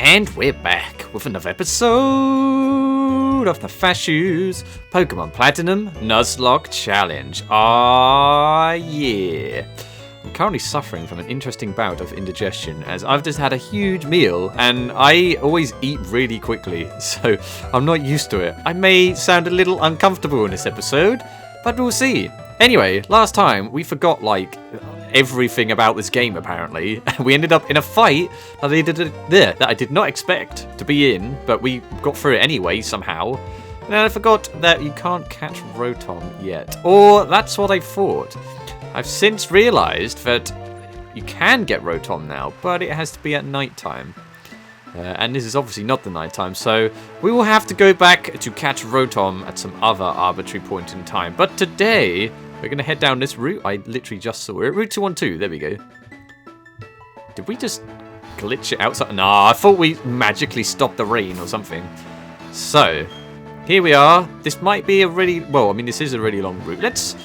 And we're back with another episode of Nefashuu's Pokemon Platinum Nuzlocke Challenge. Ah, yeah. I'm currently suffering from an interesting bout of indigestion as I've just had a huge meal and I always eat really quickly, so I'm not used to it. I may sound a little uncomfortable in this episode, but we'll see. Anyway, last time we forgot everything about this game apparently. We ended up in a fight that I did not expect to be in, but we got through it anyway somehow. And I forgot that you can't catch Rotom yet, or that's what I thought. I've since realised that you can get Rotom now, but it has to be at night time. And this is obviously not the night time, so we will have to go back to catch Rotom at some other arbitrary point in time. But today, we're going to head down this route. I literally just saw it. Route 212, there we go. Did we just glitch it outside? Nah, I thought we magically stopped the rain or something. So, here we are. This might be a really, well, I mean, this is a really long route. Let's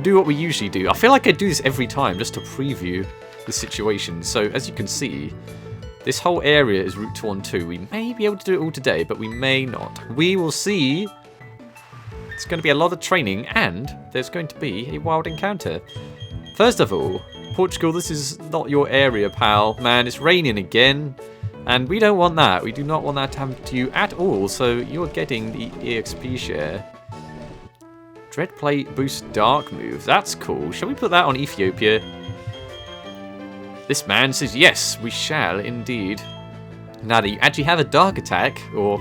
do what we usually do. I feel like I do this every time just to preview the situation. So, as you can see, this whole area is Route 212. We may be able to do it all today, but we may not. We will see. It's going to be a lot of training, and there's going to be a wild encounter. First of all, Portugal, this is not your area, pal. Man, it's raining again, and we don't want that. We do not want that to happen to you at all, so you're getting the EXP share. Dreadplate boost dark move. That's cool. Shall we put that on Ethiopia? This man says, yes, we shall indeed. Now that you actually have a dark attack, or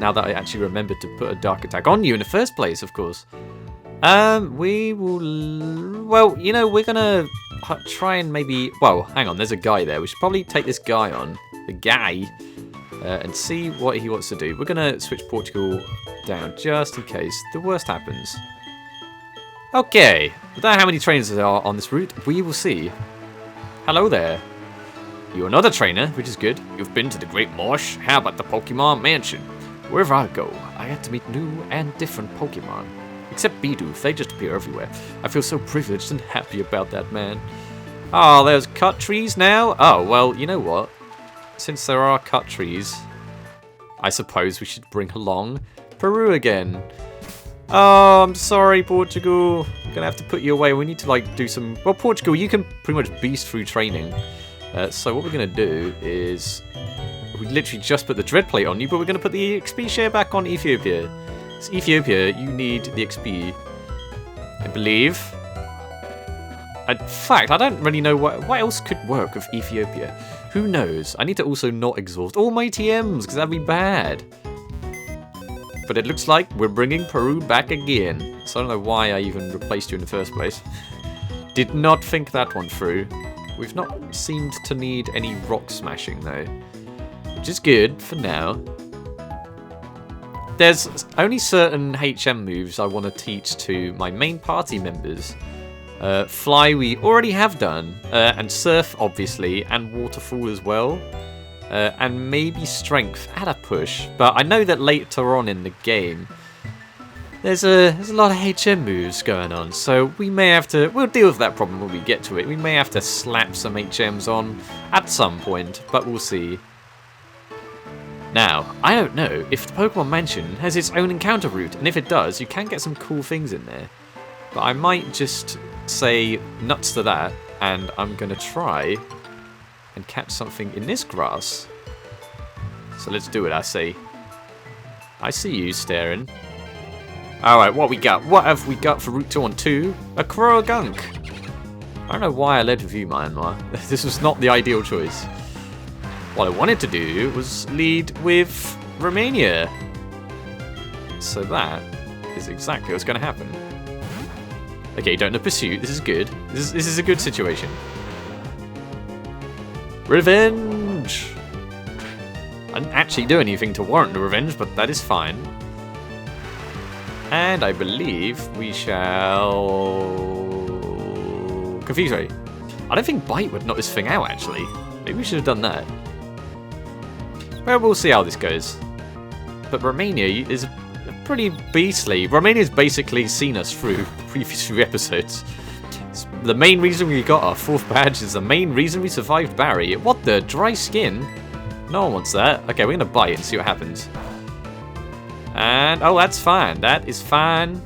now that I actually remembered to put a dark attack on you in the first place, of course. We will, well, you know, we're going to try and maybe, well, hang on, there's a guy there. We should probably take this guy on, the guy, and see what he wants to do. We're going to switch Portugal down just in case the worst happens. Okay, I don't know how many trainers there are on this route. We will see. Hello there. You're not a trainer, which is good. You've been to the Great Marsh. How about the Pokemon Mansion? Wherever I go, I get to meet new and different Pokemon. Except Bidoof, they just appear everywhere. I feel so privileged and happy about that, man. Oh, there's cut trees now? Oh, well, you know what? Since there are cut trees, I suppose we should bring along Peru again. Oh, I'm sorry, Portugal. I'm gonna have to put you away. We need to, do some... Well, Portugal, you can pretty much beast through training. So what we're gonna do is... We literally just put the Dreadplate on you, but we're gonna put the XP share back on Ethiopia. So Ethiopia, you need the XP, I believe. In fact, I don't really know what else could work with Ethiopia. Who knows? I need to also not exhaust all my TMs, because that'd be bad. But it looks like we're bringing Peru back again. So I don't know why I even replaced you in the first place. Did not think that one through. We've not seemed to need any rock smashing though. Which is good for now. There's only certain HM moves I want to teach to my main party members. Fly we already have done. And Surf obviously. And Waterfall as well. And maybe Strength at a push, but I know that later on in the game there's a lot of HM moves going on, so we may have to, we'll deal with that problem when we get to it. We may have to slap some HMs on at some point, but we'll see. Now, I don't know if the Pokemon Mansion has its own encounter route, and if it does, you can get some cool things in there. But I might just say nuts to that, and I'm going to try and catch something in this grass. So let's do it, I see. I see you staring. Alright, what we got? What have we got for Route 212? A Croagunk. I don't know why I led with you, Myanmar. This was not the ideal choice. What I wanted to do was lead with Romania. So that is exactly what's going to happen. Okay, don't know pursuit. This is good. This is a good situation. Revenge! I didn't actually do anything to warrant the revenge, but that is fine. And I believe we shall... Confuse Ray. I don't think Bite would knock this thing out, actually. Maybe we should have done that. Well, we'll see how this goes. But Romania is pretty beastly. Romania's basically seen us through the previous few episodes. It's the main reason we got our 4th badge is the main reason we survived Barry. What the? Dry skin? No one wants that. Okay, we're gonna bite it and see what happens. And, oh, that's fine. That is fine.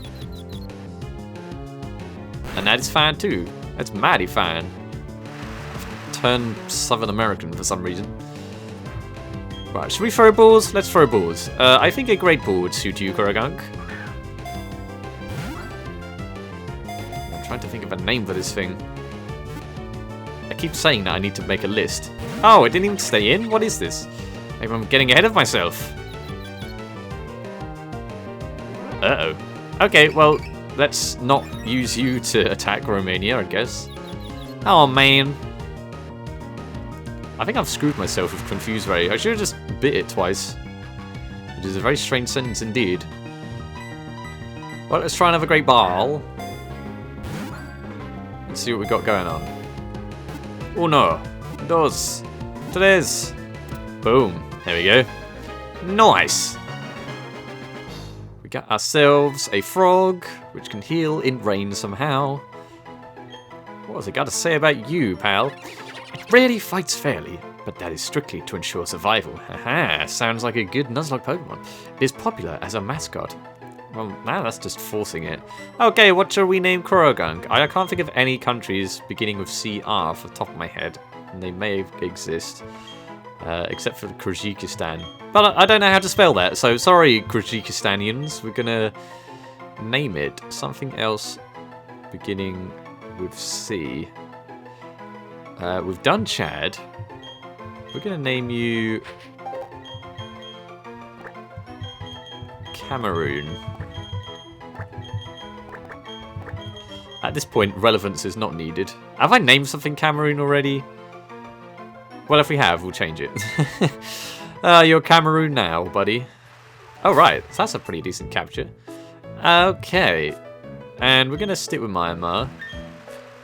And that is fine too. That's mighty fine. Turned Southern American for some reason. Right, should we throw balls? Let's throw balls. I think a great ball would suit you, Kurogunk. I'm trying to think of a name for this thing. I keep saying that I need to make a list. Oh, it didn't even stay in? What is this? Maybe I'm getting ahead of myself. Uh-oh. Okay, well, let's not use you to attack Romania, I guess. Oh, man. I think I've screwed myself with Confuse Ray. I should have just bit it twice. Which is a very strange sentence indeed. Well, let's try another great ball. Let's see what we got going on. Uno, dos, tres. Boom. There we go. Nice. We got ourselves a frog, which can heal in rain somehow. What has I got to say about you, pal? It rarely fights fairly, but that is strictly to ensure survival. Haha, sounds like a good Nuzlocke Pokemon. It is popular as a mascot. Well, now that's just forcing it. Okay, what shall we name Kurogunk? I can't think of any countries beginning with CR off the top of my head. And they may exist. Except for Kyrgyzstan. But I don't know how to spell that, so sorry, Kyrgyzstanians. We're gonna name it something else beginning with C. We've done Chad. We're gonna name you Cameroon. At this point, relevance is not needed. Have I named something Cameroon already? Well, if we have, we'll change it. You're Cameroon now, buddy. Oh, right. So that's a pretty decent capture. Okay. And we're going to stick with Myanmar.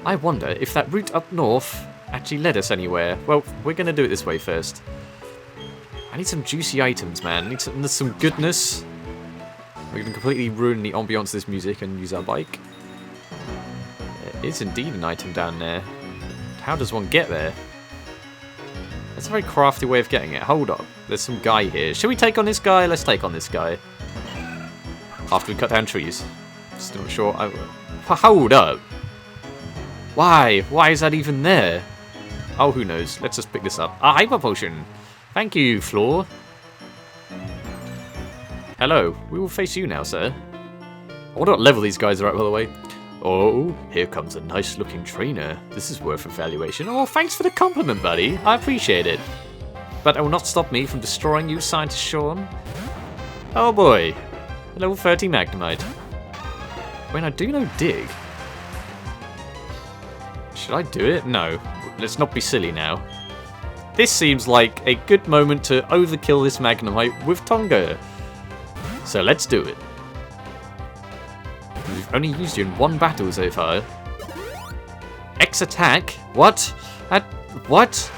I wonder if that route up north actually led us anywhere. Well, we're going to do it this way first. I need some juicy items, man. I need some goodness. We can completely ruin the ambiance of this music and use our bike. There is indeed an item down there. How does one get there? That's a very crafty way of getting it. Hold up. There's some guy here. Should we take on this guy? Let's take on this guy. After we cut down trees. Still not sure. Hold up. Why? Why is that even there? Oh, who knows. Let's just pick this up. A hyper potion. Thank you, Floor. Hello. We will face you now, sir. I wonder what level these guys are at, by the way. Oh, here comes a nice-looking trainer. This is worth evaluation. Oh, thanks for the compliment, buddy. I appreciate it. But it will not stop me from destroying you, Scientist Sean. Oh boy. Level 30 Magnemite. When I do no dig. Should I do it? No. Let's not be silly now. This seems like a good moment to overkill this Magnemite with Tonga. So let's do it. We've only used you in one battle so far. X attack? What? What?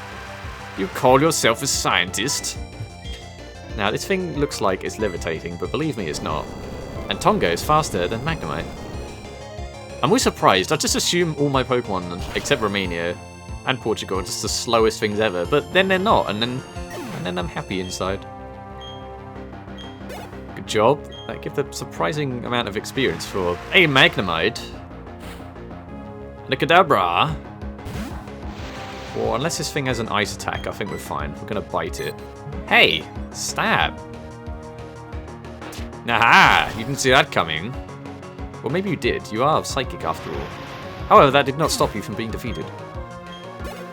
You call yourself a scientist? Now this thing looks like it's levitating, but believe me, it's not. And Tonga is faster than Magnemite. I'm always surprised. I just assume all my Pokemon, except Romania and Portugal, are just the slowest things ever. But then they're not, and then I'm happy inside. Good job. That gives a surprising amount of experience for a Magnemite. And a Kadabra. Well, unless this thing has an ice attack, I think we're fine. We're gonna bite it. Hey! Stab! Aha! You didn't see that coming. Well, maybe you did. You are psychic after all. However, that did not stop you from being defeated.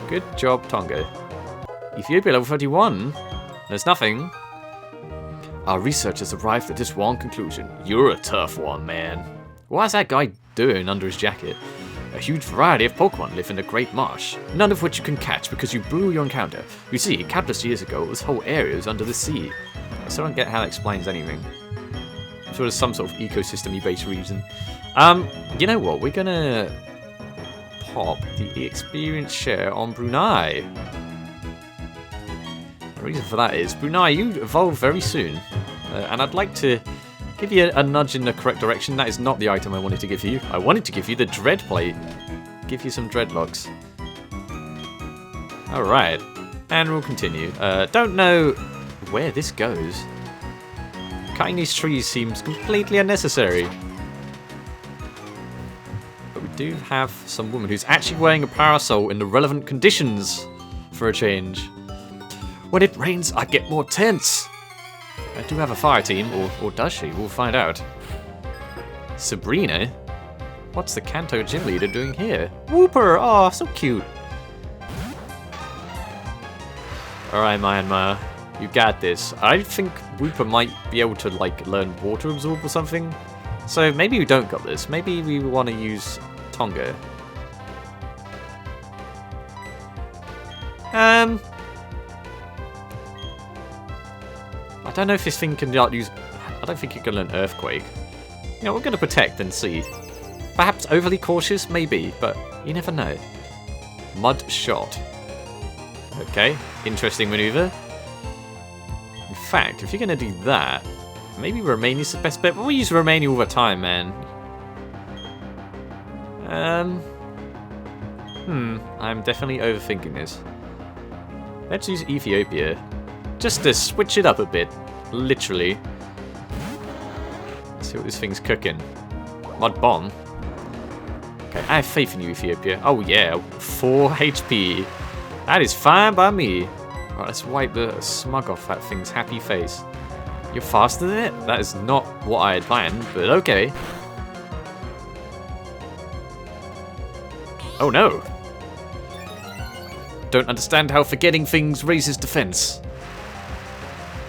Good job, Tonga. Ethiopia level 31. There's nothing. Our researchers arrived at this one conclusion. You're a tough one, man. What's that guy doing under his jacket? A huge variety of Pokemon live in the Great Marsh, none of which you can catch because you blew your encounter. You see, countless years ago, this whole area was under the sea. I still don't get how that explains anything. I'm sure there's some sort of ecosystem-y based reason. You know what? We're gonna pop the experience share on Brunei. The reason for that is, Brunei, you evolve very soon. And I'd like to give you a nudge in the correct direction. That is not the item I wanted to give you. I wanted to give you the Dread Plate. Give you some dreadlocks. Alright. And we'll continue. Don't know where this goes. Cutting these trees seems completely unnecessary. But we do have some woman who's actually wearing a parasol in the relevant conditions for a change. When it rains, I get more tense. I do have a fire team, or does she? We'll find out. Sabrina? What's the Kanto gym leader doing here? Whooper! Oh, so cute. Alright, Myanmar. You got this. I think Whooper might be able to, like, learn water absorb or something. So maybe we don't got this. Maybe we want to use Tonga. I don't know if this thing can use... I don't think it can learn Earthquake. You know, we're going to protect and see. Perhaps overly cautious? Maybe, but you never know. Mud Shot. Okay, interesting maneuver. In fact, if you're going to do that, maybe Romania's the best bet. But we use Romania all the time, man. I'm definitely overthinking this. Let's use Ethiopia. Just to switch it up a bit. Literally. Let's see what this thing's cooking. Mud Bomb. Okay, I have faith in you, Ethiopia. Oh yeah, 4 HP. That is fine by me. Right, let's wipe the smug off that thing's happy face. You're faster than it? That is not what I had planned, but okay. Oh no. Don't understand how forgetting things raises defense.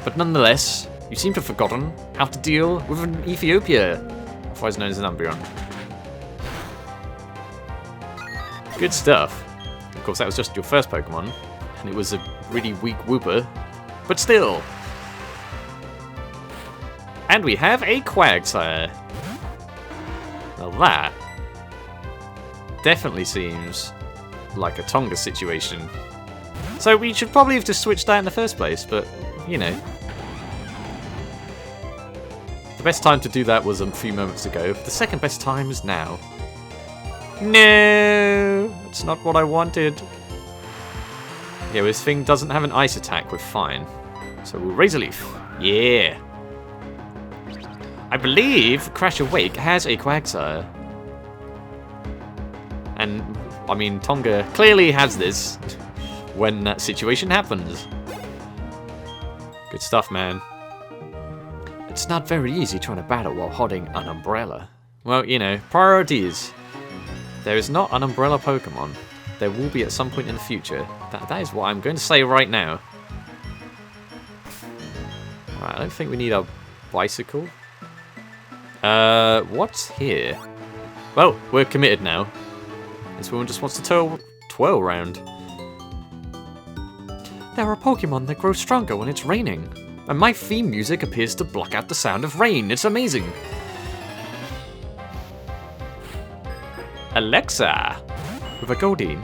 But nonetheless, you seem to have forgotten how to deal with an Ethiopia, otherwise known as an Umbreon. Good stuff. Of course, that was just your first Pokemon, and it was a really weak Whooper, but still. And we have a Quagsire. Now that definitely seems like a Tonga situation. So we should probably have just switched that in the first place, but, you know. The best time to do that was a few moments ago. The second best time is now. No! That's not what I wanted. Yeah, well, this thing doesn't have an ice attack, we're fine. So we'll Razor Leaf. Yeah! I believe Crash Awake has a Quagsire. And, I mean, Tonga clearly has this when that situation happens. Good stuff, man. It's not very easy trying to battle while holding an umbrella. Well, you know, priorities. There is not an umbrella Pokemon. There will be at some point in the future. That is what I'm going to say right now. Right, I don't think we need a bicycle. What's here? Well, we're committed now. This woman just wants to twirl around. There are Pokemon that grow stronger when it's raining. And my theme music appears to block out the sound of rain. It's amazing. Alexa! With a Goldeen.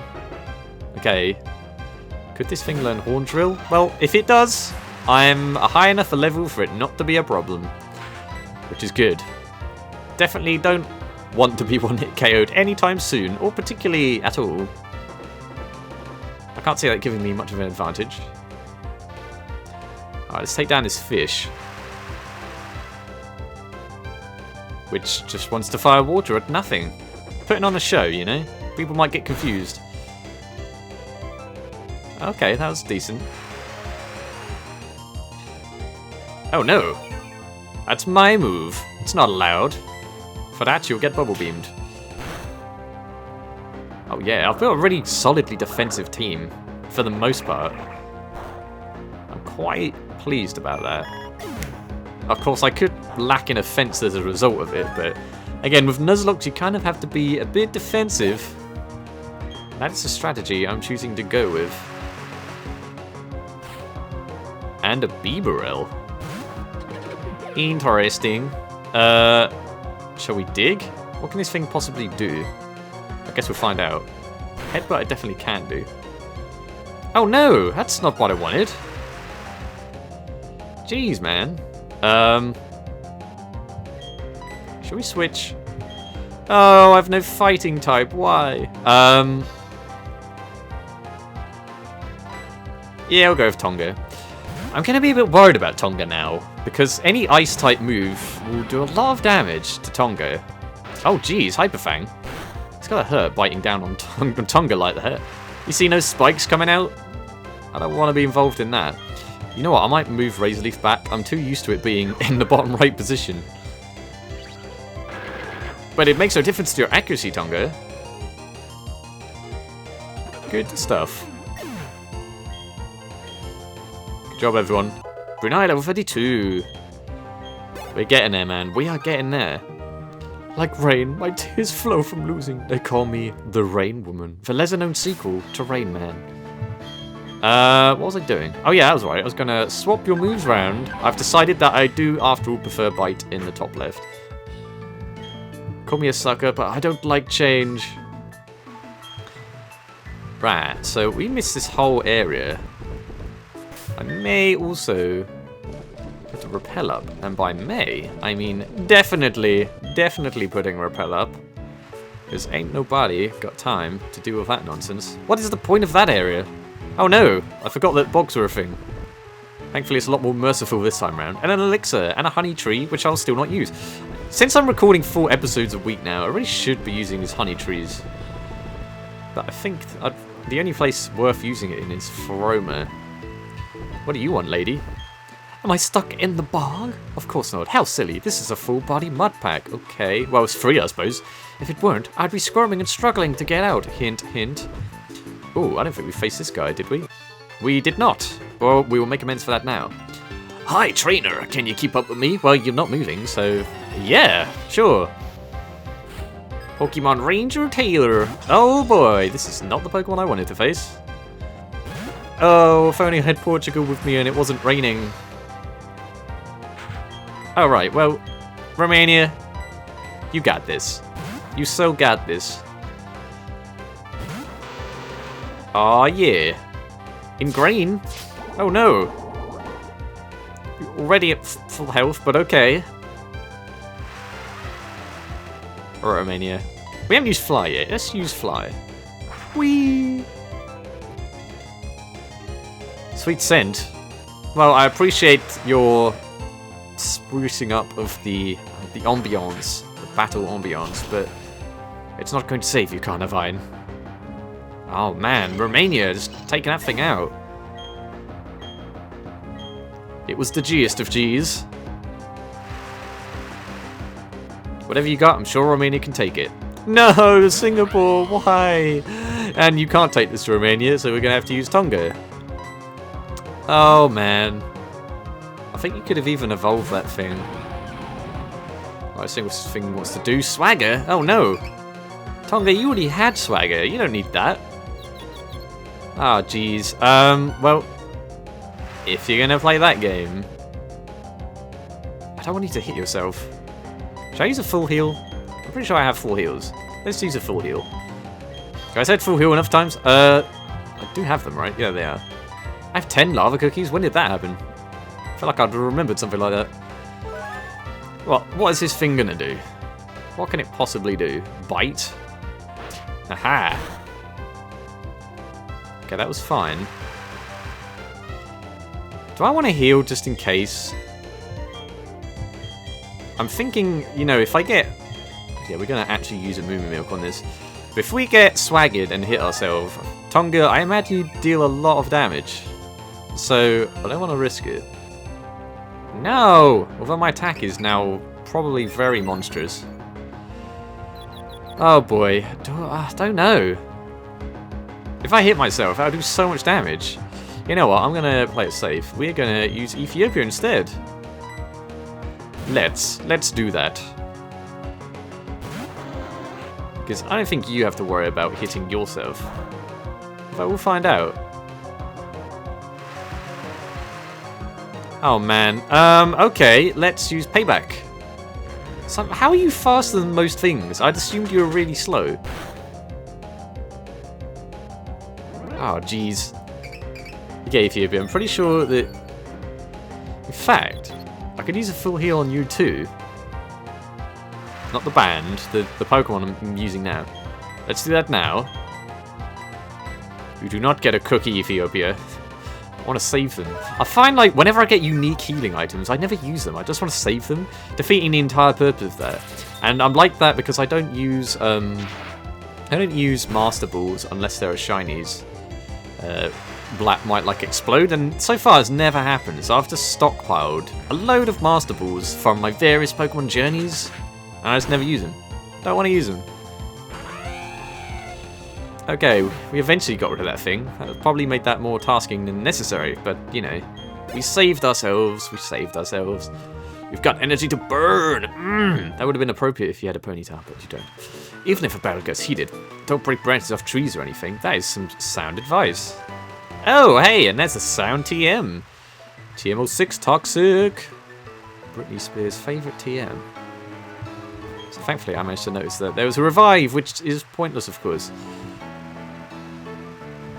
Okay. Could this thing learn Horn Drill? Well, if it does, I'm a high enough a level for it not to be a problem. Which is good. Definitely don't want to be one-hit KO'd anytime soon, or particularly at all. I can't see that giving me much of an advantage. Alright, let's take down this fish. Which just wants to fire water at nothing. Putting on a show, you know? People might get confused. Okay, that was decent. Oh no! That's my move. It's not allowed. For that, you'll get bubble beamed. Oh yeah, I've built a really solidly defensive team, for the most part. I'm quite pleased about that. Of course, I could lack in offense as a result of it, but again, with Nuzlocke, you kind of have to be a bit defensive. That's the strategy I'm choosing to go with. And a Bibarel. Interesting. Shall we dig? What can this thing possibly do? I guess we'll find out. Headbutt I definitely can do. Oh no! That's not what I wanted. Jeez, man. Shall we switch? Oh, I have no fighting type. Why? Yeah, I'll go with Tonga. I'm going to be a bit worried about Tonga now, because any ice-type move will do a lot of damage to Tonga. Oh, geez, Hyper Fang. It's gotta hurt biting down on Tonga like that. You see no spikes coming out? I don't want to be involved in that. You know what, I might move Razor Leaf back. I'm too used to it being in the bottom right position. But it makes no difference to your accuracy, Tonga. Good stuff. Good job, everyone. Brunei level 32. We're getting there, man. We are getting there. Like rain, my tears flow from losing. They call me the Rain Woman. The lesser-known sequel to Rain Man. What was I doing? Oh yeah, I was right. I was gonna swap your moves round. I've decided that I do, after all, prefer Bite in the top left. Call me a sucker, but I don't like change. Right, so we missed this whole area. I may also put a repel up. And by may, I mean definitely putting a repel up. Because ain't nobody got time to deal with that nonsense. What is the point of that area? Oh no, I forgot that bogs were a thing. Thankfully it's a lot more merciful this time round. And an elixir, and a honey tree, which I'll still not use. Since I'm recording 4 episodes a week now, I really should be using these honey trees. But I think the only place worth using it in is Froma. What do you want, lady? Am I stuck in the bog? Of course not. How silly. This is a full-body mud pack. Okay. Well, it's free, I suppose. If it weren't, I'd be squirming and struggling to get out. Hint, hint. Oh, I don't think we faced this guy, did we? We did not. Well, we will make amends for that now. Hi, trainer. Can you keep up with me? Well, you're not moving, so... yeah, sure. Pokemon Ranger Taylor. Oh boy, this is not the Pokemon I wanted to face. Oh, if only I had Portugal with me and it wasn't raining. Alright, well, Romania, you got this. You so got this. Aw, yeah. In green? Oh no. You're already at full health, but okay. Alright, Romania. We haven't used Fly yet. Let's use Fly. Whee! Sweet scent. Well, I appreciate your sprucing up of the ambiance, the battle ambiance, but it's not going to save you, Carnivine. Oh man, Romania just taking that thing out. It was the G'est of G's. Whatever you got, I'm sure Romania can take it. No, Singapore, why? And you can't take this to Romania, so we're gonna have to use Tonga. Oh man. I think you could have even evolved that thing. I think this thing wants to do. Swagger? Oh no. Tonga, you already had Swagger. You don't need that. Ah, oh, jeez. Well, if you're gonna play that game, I don't want you to hit yourself. Should I use a full heal? I'm pretty sure I have full heals. Let's use a full heal. I said full heal enough times. I do have them, right? Yeah, they are. I have 10 lava cookies. When did that happen? I feel like I'd remembered something like that. Well, what is this thing gonna do? What can it possibly do? Bite? Aha! Okay, that was fine. Do I want to heal just in case? I'm thinking, you know, if I get... yeah, we're going to actually use a Moo Milk on this. But if we get swaggered and hit ourselves, Tonga, I imagine you deal a lot of damage. So, I don't want to risk it. No! Although my attack is now probably very monstrous. Oh boy. I don't know. If I hit myself, that would do so much damage. You know what? I'm going to play it safe. We're going to use Ethiopia instead. Let's do that. Because I don't think you have to worry about hitting yourself. But we'll find out. Oh man. Okay, let's use payback. How are you faster than most things? I'd assumed you were really slow. Oh jeez. Okay, Ethiopia, I'm pretty sure that... in fact, I could use a full heal on you too. Not the band, the Pokemon I'm using now. Let's do that now. You do not get a cookie, Ethiopia. I want to save them. I find, like, whenever I get unique healing items, I never use them. I just want to save them, defeating the entire purpose of that. And I'm like that because I don't use Master Balls unless there are shinies. Black might, like, explode, and so far it's never happened. So I've just stockpiled a load of Master Balls from my various Pokemon journeys, and I just never use them. Don't want to use them. Okay, we eventually got rid of that thing. That probably made that more tasking than necessary, but, you know, we saved ourselves. We saved ourselves. We've got energy to burn. That would have been appropriate if you had a Ponyta, but you don't. Even if a barrel gets heated, don't break branches off trees or anything. That is some sound advice. Oh, hey, and there's a sound TM. TM06 Toxic. Britney Spears' favourite TM. So thankfully I managed to notice that there was a revive, which is pointless, of course.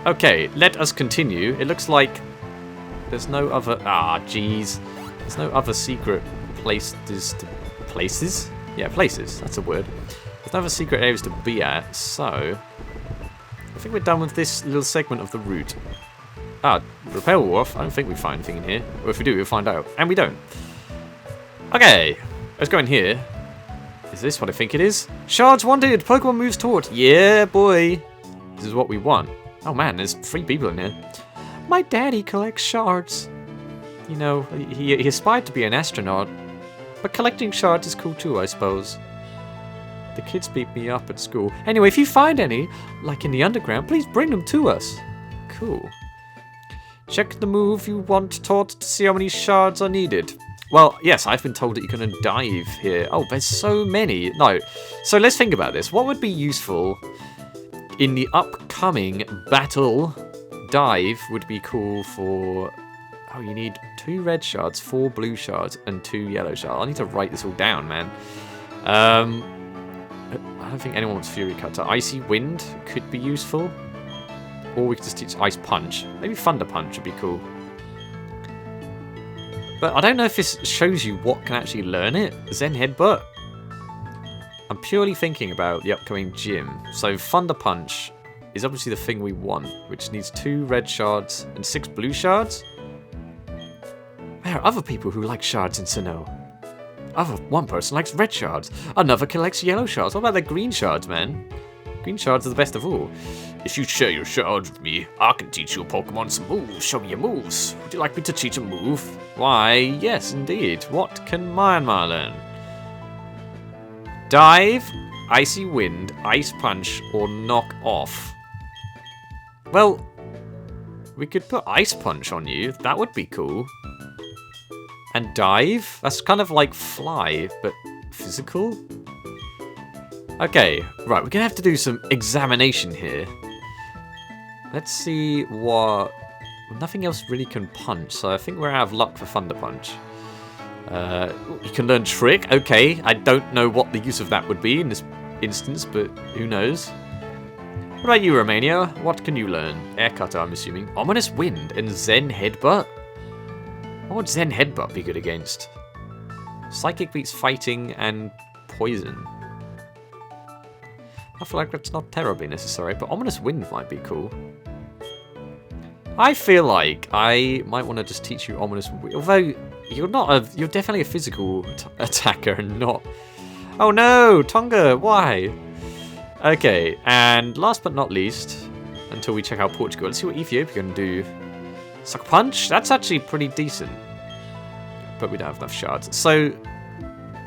Okay, let us continue. It looks like there's no other... Ah, jeez. There's no other secret places to... Places? Yeah, places. That's a word. There's no other secret areas to be at, so... I think we're done with this little segment of the route. Ah, Repel Wharf. I don't think we find anything in here. Or if we do, we'll find out. And we don't. Okay, let's go in here. Is this what I think it is? Shards wanted! Pokemon moves toward. Yeah, boy. This is what we want. Oh man, there's 3 people in here. My daddy collects shards. You know, he aspired to be an astronaut. But collecting shards is cool too, I suppose. The kids beat me up at school. Anyway, if you find any, like in the underground, please bring them to us. Cool. Check the move you want taught to see how many shards are needed. Well, yes, I've been told that you can dive here. Oh, there's so many. No. So let's think about this. What would be useful... in the upcoming battle, dive would be cool for... Oh, you need 2 red shards, 4 blue shards, and 2 yellow shards. I need to write this all down, man. I don't think anyone wants Fury Cutter. Icy Wind could be useful. Or we could just teach Ice Punch. Maybe Thunder Punch would be cool. But I don't know if this shows you what can actually learn it. Zen Headbutt? I'm purely thinking about the upcoming gym. So Thunder Punch is obviously the thing we want, which needs 2 red shards and 6 blue shards. There are other people who like shards in Sinnoh. One person likes red shards. Another collects yellow shards. What about the green shards, man? Green shards are the best of all. If you share your shards with me, I can teach your Pokemon some moves. Show me your moves. Would you like me to teach a move? Why, yes, indeed. What can Myanmar learn? Dive, Icy Wind, Ice Punch, or Knock Off. Well, we could put Ice Punch on you. That would be cool. And Dive? That's kind of like Fly, but physical? Okay, right, we're going to have to do some examination here. Let's see what... Nothing else really can punch, so I think we're out of luck for Thunder Punch. You can learn Trick. Okay, I don't know what the use of that would be in this instance, but who knows. What about you, Romania? What can you learn? Air Cutter, I'm assuming. Ominous Wind and Zen Headbutt? What would Zen Headbutt be good against? Psychic beats Fighting and Poison. I feel like that's not terribly necessary, but Ominous Wind might be cool. I feel like I might want to just teach you Ominous Wind, although you're definitely a physical attacker and not... Oh no, Tonga, why? Okay, and last but not least, until we check out Portugal, let's see what Ethiopia can do. Sucker Punch? That's actually pretty decent. But we don't have enough shards. So,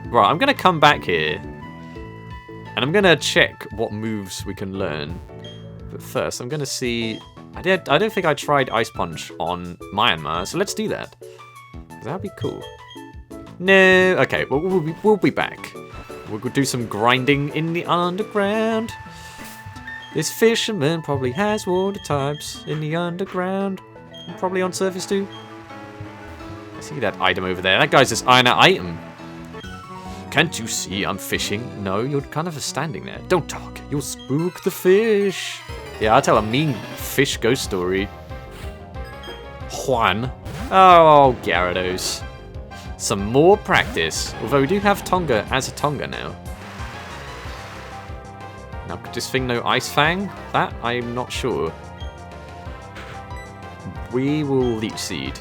right, I'm going to come back here. And I'm going to check what moves we can learn. But first, I'm going to see... I don't think I tried Ice Punch on Myanmar, so let's do that. That'd be cool. No, okay, well, we'll be back. We'll go do some grinding in the underground. This fisherman probably has water types in the underground. And probably on surface too. I see that item over there. That guy's just eyeing that item. Can't you see I'm fishing? No, you're kind of standing there. Don't talk. You'll spook the fish. Yeah, I'll tell a mean fish ghost story. Juan. Oh, Gyarados. Some more practice. Although we do have Tonga as a Tonga now. Now, could this thing know Ice Fang? That, I'm not sure. We will Leech Seed.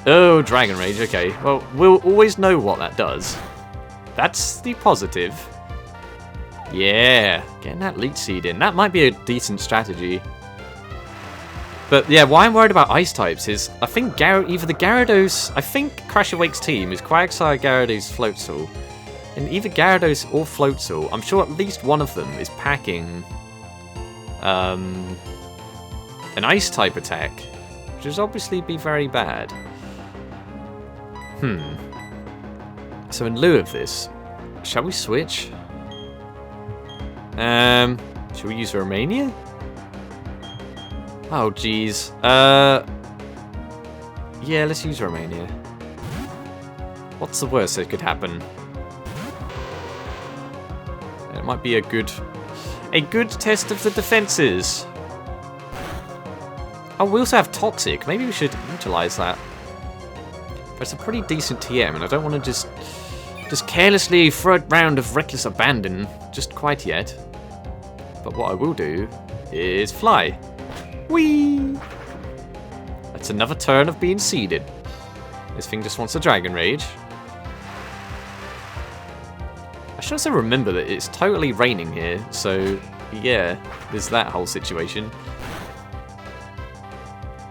Oh, Dragon Rage, okay. Well, we'll always know what that does. That's the positive. Yeah, getting that Leech Seed in. That might be a decent strategy. But yeah, why I'm worried about ice types is I think either the Gyarados... I think Crash Awake's team is Quagsire, Gyarados, Floatzel. And either Gyarados or Floatzel, I'm sure at least one of them is packing an ice type attack, which would obviously be very bad. So in lieu of this, shall we switch? Should we use Romania? Oh, jeez. Yeah, let's use Romania. What's the worst that could happen? It might be a good test of the defenses. Oh, we also have Toxic. Maybe we should utilize that. But it's a pretty decent TM, and I don't want to just carelessly throw a round of Reckless Abandon just quite yet. But what I will do is fly. Whee! That's another turn of being seeded. This thing just wants a Dragon Rage. I should also remember that it's totally raining here, so yeah, there's that whole situation.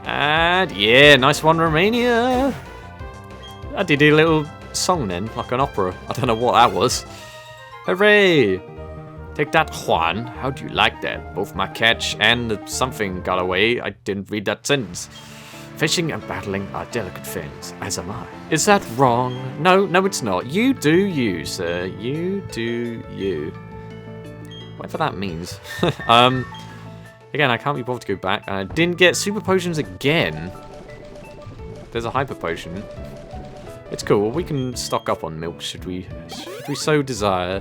And yeah, nice one, Romania! I did a little song then, like an opera. I don't know what that was. Hooray! Take that, Juan. How'd you like that? Both my catch and the something got away. I didn't read that sentence. Fishing and battling are delicate things, as am I. Is that wrong? No, it's not. You do you, sir. You do you. Whatever that means. Again, I can't be bothered to go back. I didn't get super potions again. There's a hyper potion. It's cool. We can stock up on milk should we so desire.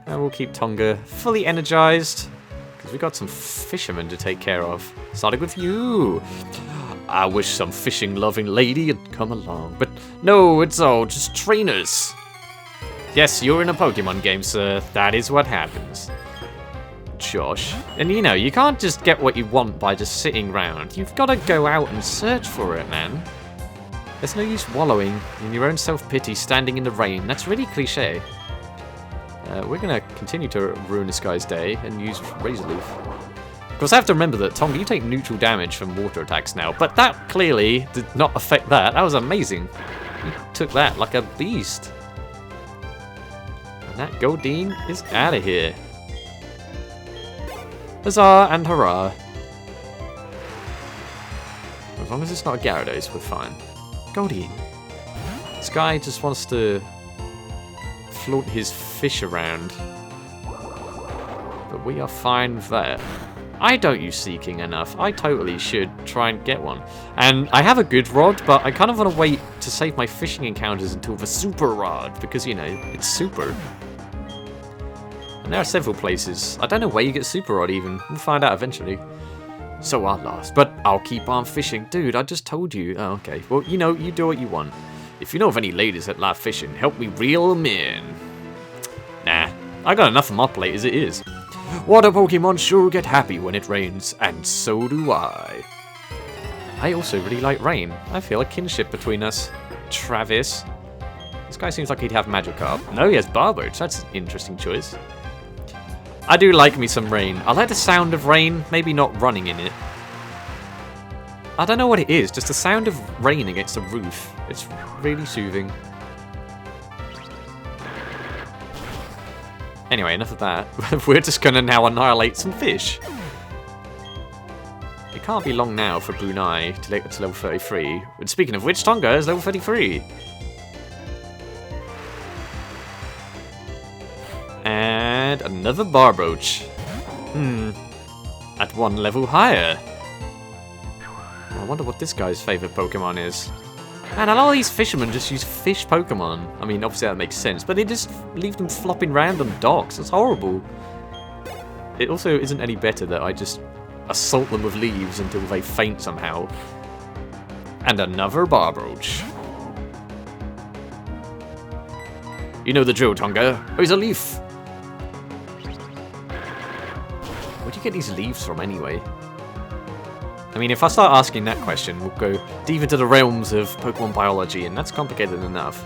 And we'll keep Tonga fully energized, because we got some fishermen to take care of. Starting with you. I wish some fishing-loving lady had come along, but no, it's all just trainers. Yes, you're in a Pokemon game, sir. That is what happens. Josh. And you know, you can't just get what you want by just sitting around. You've got to go out and search for it, man. There's no use wallowing in your own self-pity standing in the rain. That's really cliche. We're going to continue to ruin this guy's day and use Razor Leaf. Of course, I have to remember that, Tonga, you take neutral damage from water attacks now, but that clearly did not affect that. That was amazing. You took that like a beast. And that Goldeen is out of here. Huzzah and hurrah. As long as it's not a Gyarados, we're fine. Goldeen. This guy just wants to flaunt his fish around. But we are fine with that. I don't use Seeking enough. I totally should try and get one. And I have a good rod, but I kind of want to wait to save my fishing encounters until the super rod, because, you know, it's super. And there are several places. I don't know where you get super rod even. We'll find out eventually. So I'm lost, but I'll keep on fishing. Dude, I just told you. Oh, okay. Well, you know, you do what you want. If you know of any ladies that like fishing, help me reel them in. Nah, I got enough of my plate as it is. Water Pokemon sure get happy when it rains, and so do I. I also really like rain. I feel a kinship between us. Travis. This guy seems like he'd have Magikarp. No, he has Barboach. That's an interesting choice. I do like me some rain. I like the sound of rain, maybe not running in it. I don't know what it is, just the sound of rain against the roof. It's really soothing. Anyway, enough of that. We're just going to now annihilate some fish. It can't be long now for Brunei to get to level 33. But speaking of which, Tonga is level 33. And another Barboach. At one level higher. I wonder what this guy's favourite Pokemon is. Man, a lot of these fishermen just use fish Pokemon. I mean, obviously that makes sense, but they just leave them flopping around on docks. That's horrible. It also isn't any better that I just assault them with leaves until they faint somehow. And another Barboach. You know the drill, Tonga. Here's a leaf. Where do you get these leaves from anyway? I mean, if I start asking that question, we'll go deep into the realms of Pokemon biology, and that's complicated enough.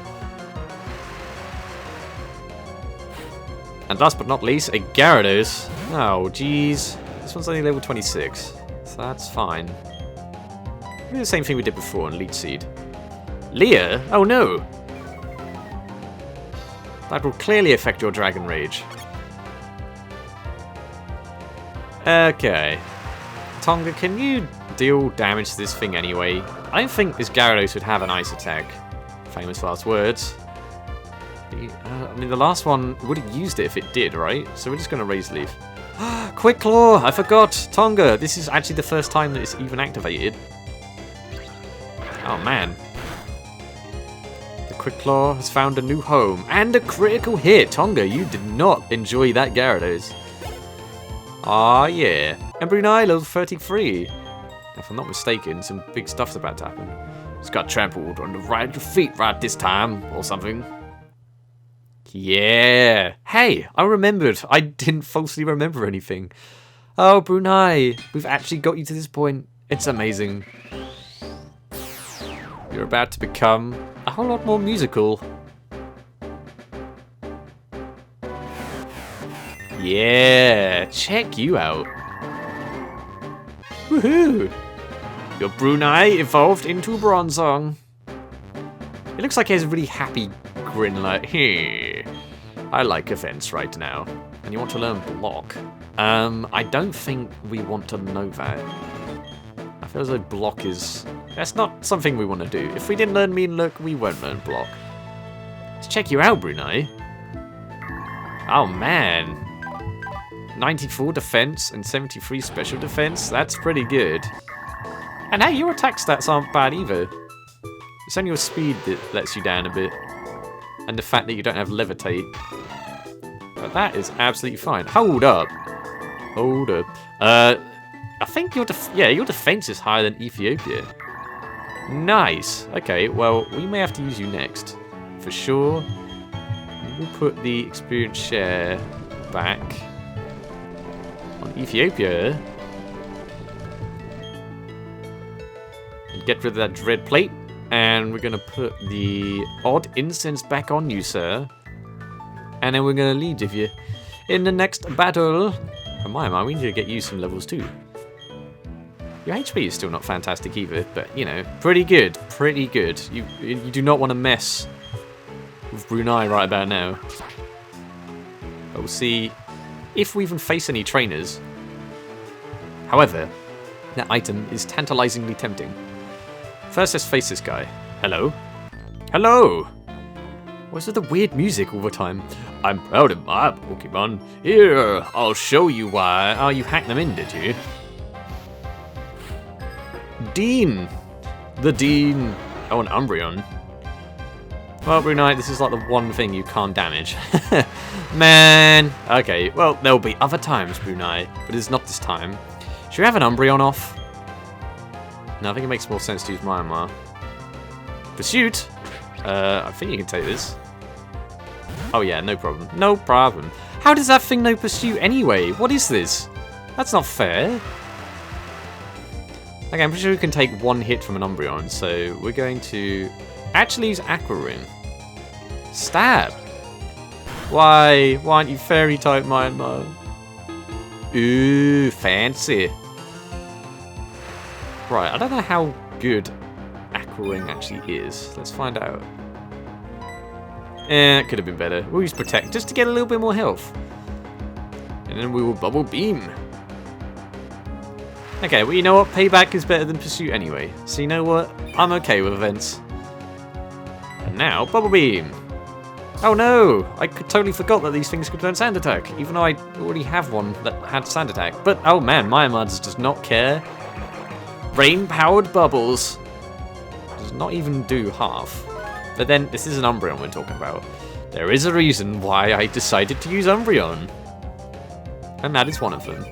And last but not least, a Gyarados. Oh, jeez. This one's only level 26, so that's fine. We'll do the same thing we did before on Leech Seed. Leah? Oh no! That will clearly affect your Dragon Rage. Okay. Tonga, can you deal damage to this thing anyway? I don't think this Gyarados would have an Ice attack. Famous last words. I mean, the last one would have used it if it did, right? So we're just going to Raise Leaf. Quick Claw! I forgot! Tonga, this is actually the first time that it's even activated. Oh, man. The Quick Claw has found a new home. And a critical hit! Tonga, you did not enjoy that Gyarados. Ah, yeah. And Brunei, level 33. If I'm not mistaken, some big stuff's about to happen. It's got trampled on the right of your feet right this time, or something. Yeah. Hey, I remembered. I didn't falsely remember anything. Oh, Brunei, we've actually got you to this point. It's amazing. You're about to become a whole lot more musical. Yeah, check you out. Woohoo! Your Brunei evolved into Bronzong. It looks like he has a really happy grin like, hey, I like events right now. And you want to learn Block. I don't think we want to know that. I feel as though Block is... That's not something we want to do. If we didn't learn Mean Look, we won't learn Block. Let's check you out, Brunei. Oh, man. 94 defense and 73 special defense. That's pretty good. And hey, your attack stats aren't bad either. It's only your speed that lets you down a bit. And the fact that you don't have Levitate. But that is absolutely fine. Hold up. Hold up. I think your defense is higher than Ethiopia. Nice. Okay, well, we may have to use you next. For sure. We'll put the experience share back on Ethiopia. And get rid of that dread plate. And we're going to put the odd incense back on you, sir. And then we're going to lead with you in the next battle. Oh my, we need to get you some levels too. Your HP is still not fantastic either, but, you know, pretty good. Pretty good. You do not want to mess with Brunei right about now. But we'll see if we even face any trainers. However, that item is tantalizingly tempting. First, let's face this guy. Hello? Hello! What's with the weird music all the time? I'm proud of my Pokemon. Here, I'll show you why. Oh, you hacked them in, did you? Dean! The Dean. Oh, an Umbreon. Well, Brunei, this is like the one thing you can't damage. Man! Okay, well, there'll be other times, Brunei, but it's not this time. Should we have an Umbreon off? No, I think it makes more sense to use Myanmar. Pursuit! I think you can take this. Oh yeah, no problem. No problem. How does that thing know Pursuit anyway? What is this? That's not fair. Okay, I'm pretty sure we can take one hit from an Umbreon, so we're going to actually use Aqua Ring. Stab! Why aren't you fairy type, Myanmar? Ooh, fancy. Right, I don't know how good Aqua Ring actually is. Let's find out. It could have been better. We'll use Protect just to get a little bit more health. And then we will Bubble Beam. Okay, well, you know what? Payback is better than Pursuit anyway. So you know what? I'm okay with events. And now, Bubble Beam. Oh no! I totally forgot that these things could learn Sand Attack, even though I already have one that had Sand Attack. But, oh man, Myanmar does not care. Rain-powered bubbles. Does not even do half. But then, this is an Umbreon we're talking about. There is a reason why I decided to use Umbreon. And that is one of them.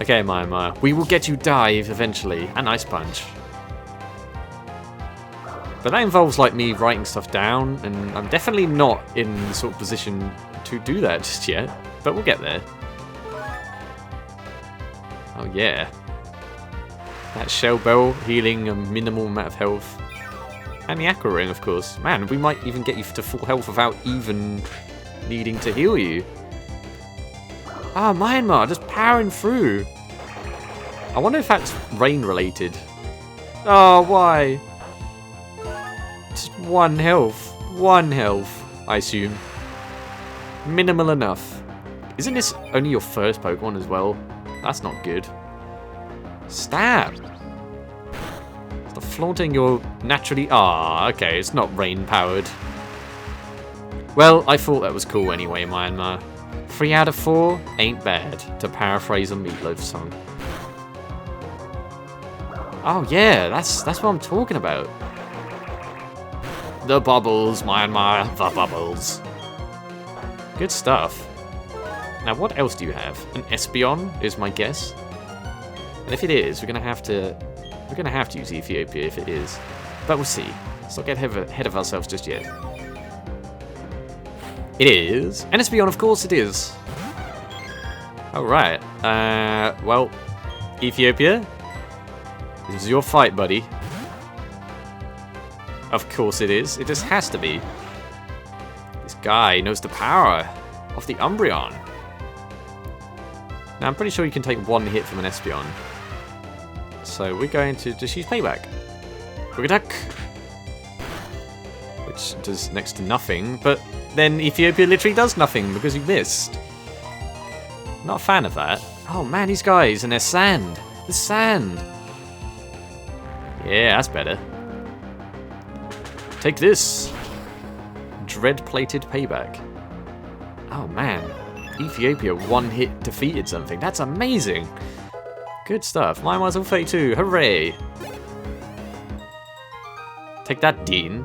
Okay, Myanmar, we will get you Dive eventually, and Ice Punch. But that involves, like, me writing stuff down, and I'm definitely not in the sort of position to do that just yet. But we'll get there. Oh, yeah. That Shell Bell healing a minimal amount of health. And the Aqua Ring, of course. Man, we might even get you to full health without even needing to heal you. Ah, Myanmar, just powering through. I wonder if that's rain related. Oh, why? Just 1 health. 1 health, I assume. Minimal enough. Isn't this only your first Pokemon as well? That's not good. Stab! Stop flaunting your naturally... Ah, okay, it's not rain-powered. Well, I thought that was cool anyway, Myanmar. 3 out of 4 ain't bad, to paraphrase a Meatloaf song. Oh yeah, that's what I'm talking about. The bubbles, Myanmar, the bubbles. Good stuff. Now, what else do you have? An Espeon is my guess. And if it is, we're gonna have to use Ethiopia if it is. But we'll see. Let's not get ahead of ourselves just yet. It is. An Espeon, of course it is. Alright. Well, Ethiopia. This is your fight, buddy. Of course it is. It just has to be. This guy knows the power of the Umbreon. Now, I'm pretty sure you can take 1 hit from an Espeon. So we're going to just use Payback. Quick attack. Which does next to nothing, but then Ethiopia literally does nothing because you missed. Not a fan of that. Oh man, these guys and their sand. The sand. Yeah, that's better. Take this. Dread-plated Payback. Oh man. Ethiopia 1 hit defeated something. That's amazing. Good stuff. Mine was all 32. Hooray. Take that, Dean.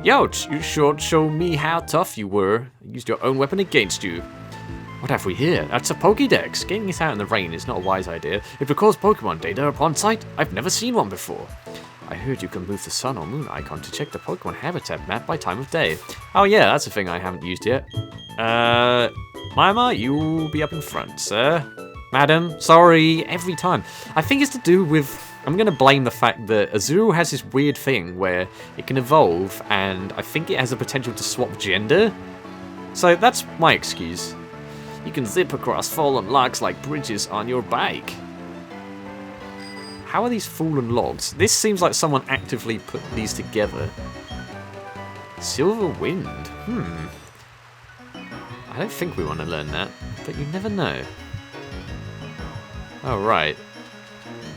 Youch, you sure show me how tough you were. I used your own weapon against you. What have we here? That's a Pokédex. Getting this out in the rain is not a wise idea. It records Pokemon data upon sight. I've never seen one before. I heard you can move the sun or moon icon to check the Pokemon habitat map by time of day. Oh yeah, that's a thing I haven't used yet. Myanmar, you'll be up in front, sir. Madam, sorry, every time. I think it's to do with... I'm going to blame the fact that Azul has this weird thing where it can evolve, and I think it has the potential to swap gender. So that's my excuse. You can zip across fallen logs like bridges on your bike. How are these fallen logs? This seems like someone actively put these together. Silver Wind. I don't think we want to learn that, but you never know. Alright.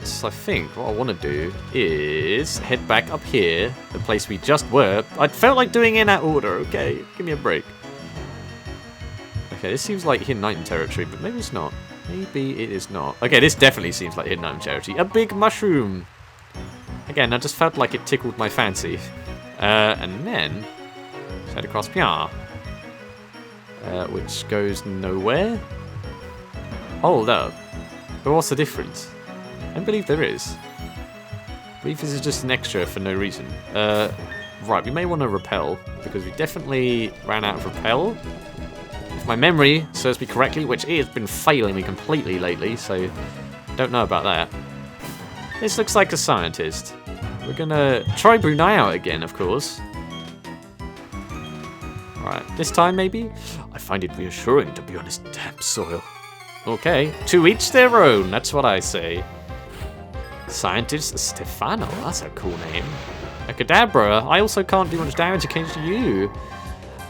So I think what I want to do is head back up here, the place we just were. I felt like doing it in that order, okay? Give me a break. Okay, this seems like Hidden Item territory, but maybe it's not. Maybe it is not. Okay, this definitely seems like Hidden Item territory. A big mushroom! Again, I just felt like it tickled my fancy. And then, head across Pia. Which goes nowhere. Hold up. But what's the difference? I believe there is. I believe this is just an extra for no reason. Right, we may want to repel, because we definitely ran out of repel. If my memory serves me correctly, which it has been failing me completely lately, so don't know about that. This looks like a scientist. We're gonna try Brunei out again, of course. Right, this time maybe? I find it reassuring to be on this damp soil. Okay, to each their own, that's what I say. Scientist Stefano, that's a cool name. A Kadabra, I also can't do much damage against you.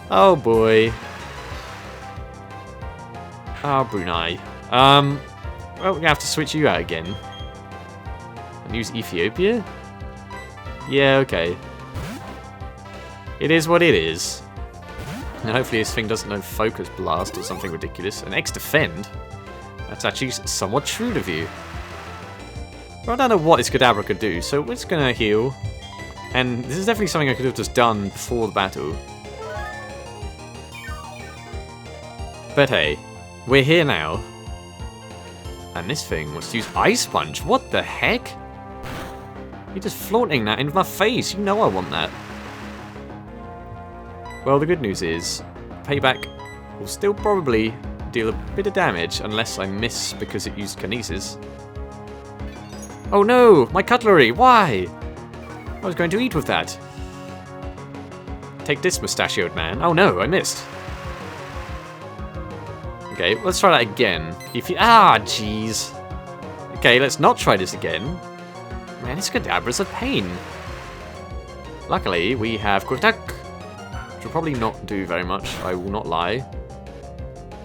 Oh boy. Oh, Brunei. Well, we're gonna have to switch you out again. And use Ethiopia? Yeah, okay. It is what it is. And hopefully this thing doesn't know Focus Blast or something ridiculous. An X-Defend? That's actually somewhat shrewd of you. Well, I don't know what this Kadabra could do, so we're just gonna heal. And this is definitely something I could have just done before the battle. But hey, we're here now. And this thing wants to use Ice Punch. What the heck? You're just flaunting that in my face. You know I want that. Well, the good news is, Payback will still probably deal a bit of damage unless I miss because it used Kinesis. Oh no, my cutlery, why? I was going to eat with that. Take this, mustachioed man. Oh no, I missed. Okay, let's try that again. If you... Ah, jeez. Okay, let's not try this again. Man, this Kadabra's a pain. Luckily, we have quick attack, which will probably not do very much, I will not lie.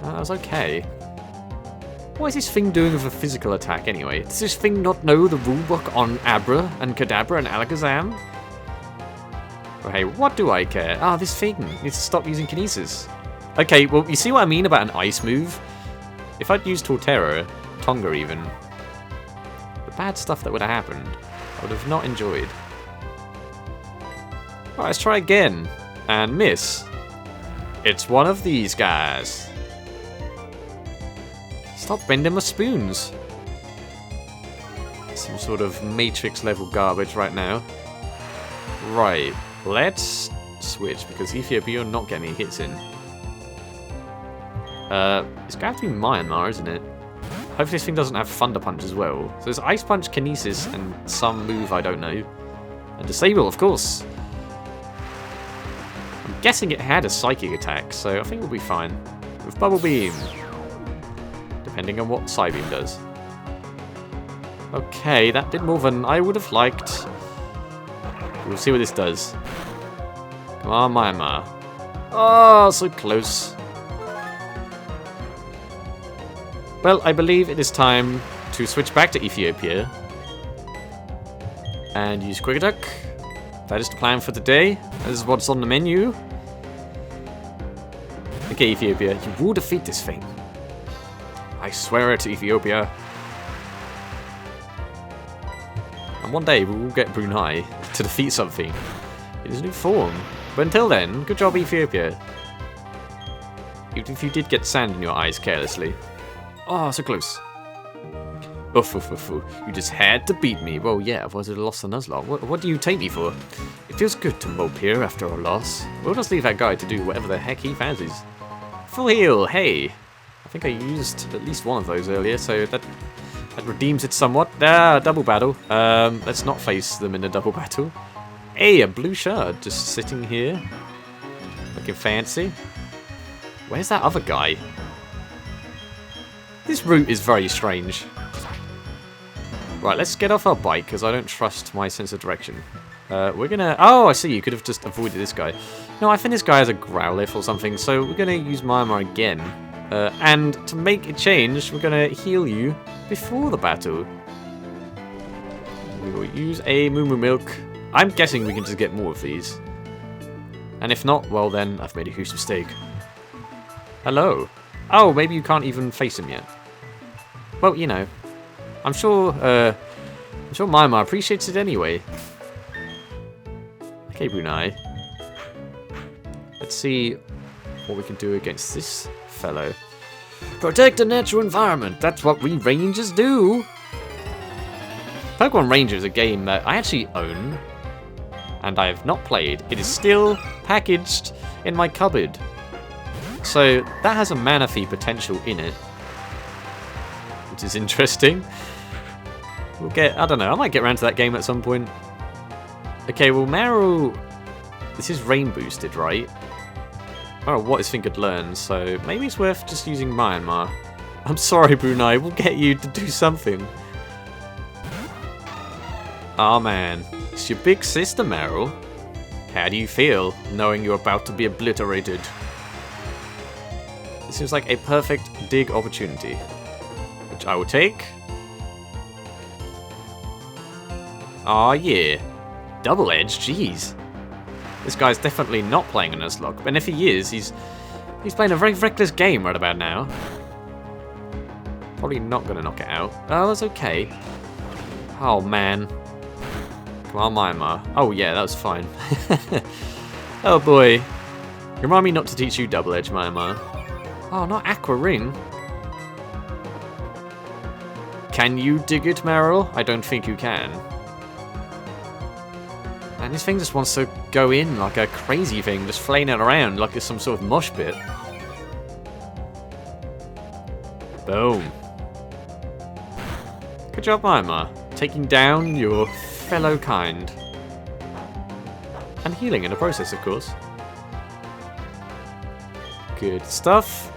That was okay. What is this thing doing with a physical attack anyway? Does this thing not know the rulebook on Abra and Kadabra and Alakazam? Oh, hey, what do I care? Ah, this thing needs to stop using Kinesis. Okay, well, you see what I mean about an ice move? If I'd used Torterra, Tonga even, the bad stuff that would have happened, I would have not enjoyed. Alright, let's try again. And miss. It's one of these guys. Stop bending my spoons. Some sort of Matrix level garbage right now. Right, let's switch because Ethiopia, you're not getting any hits in. It's going to have to be Myanmar, isn't it? Hopefully this thing doesn't have Thunder Punch as well. So there's Ice Punch, Kinesis, and some move I don't know. And Disable, of course. I'm guessing it had a Psychic attack, so I think we'll be fine. With Bubble Beam. Depending on what Psybeam does. Okay, that did more than I would have liked. We'll see what this does. Come on, Myanmar. Oh, so close. Well, I believe it is time to switch back to Ethiopia. And use Quick Attack. That is the plan for today. This is what's on the menu. Okay, Ethiopia, you will defeat this thing. I swear it, Ethiopia. And one day we will get Brunei to defeat something in his new form. But until then, good job, Ethiopia. Even if you did get sand in your eyes carelessly. Oh, so close. Oof, oof, oof, oof. You just had to beat me. Well, yeah, otherwise I'd have lost the Nuzlocke. What do you take me for? It feels good to mope here after a loss. We'll just leave that guy to do whatever the heck he fancies. Full heal, hey. I think I used at least one of those earlier, so that redeems it somewhat. Ah, double battle. Let's not face them in a double battle. Hey, a blue shard just sitting here. Looking fancy. Where's that other guy? This route is very strange. Right, let's get off our bike, because I don't trust my sense of direction. We're gonna... Oh, I see, you could have just avoided this guy. No, I think this guy has a Growlithe or something, so we're gonna use Myanmar again. And to make a change, we're gonna heal you before the battle. We will use a Moo Moo Milk. I'm guessing we can just get more of these. And if not, well then, I've made a huge mistake. Hello. Oh, maybe you can't even face him yet. Well, you know. I'm sure Myanmar appreciates it anyway. Okay, Brunei. Let's see what we can do against this fellow. Protect the natural environment. That's what we Rangers do. Pokemon Ranger is a game that I actually own, and I have not played. It is still packaged in my cupboard. So that has a Manaphy potential in it, which is interesting. We'll get, I don't know, I might get around to that game at some point. Okay, well, Meryl, this is rain boosted, right? I don't know what his thing could learn, so maybe it's worth just using Myanmar. I'm sorry, Brunei, we'll get you to do something. Oh man, it's your big sister, Meryl. How do you feel, knowing you're about to be obliterated? This seems like a perfect dig opportunity, which I will take. Aw, yeah. Double Edge, jeez. This guy's definitely not playing a Nuzlocke, and if he is, he's playing a very reckless game right about now. Probably not going to knock it out. Oh, that's okay. Oh, man. Come on, Myanmar. Oh, yeah, that was fine. Oh, boy. Remind me not to teach you Double Edge, Myanmar. Oh, not Aqua Ring. Can you dig it, Meryl? I don't think you can. And this thing just wants to go in like a crazy thing, just flailing around like it's some sort of mosh pit. Boom. Good job, Myanmar. taking down your fellow kind. And healing in the process, of course. Good stuff.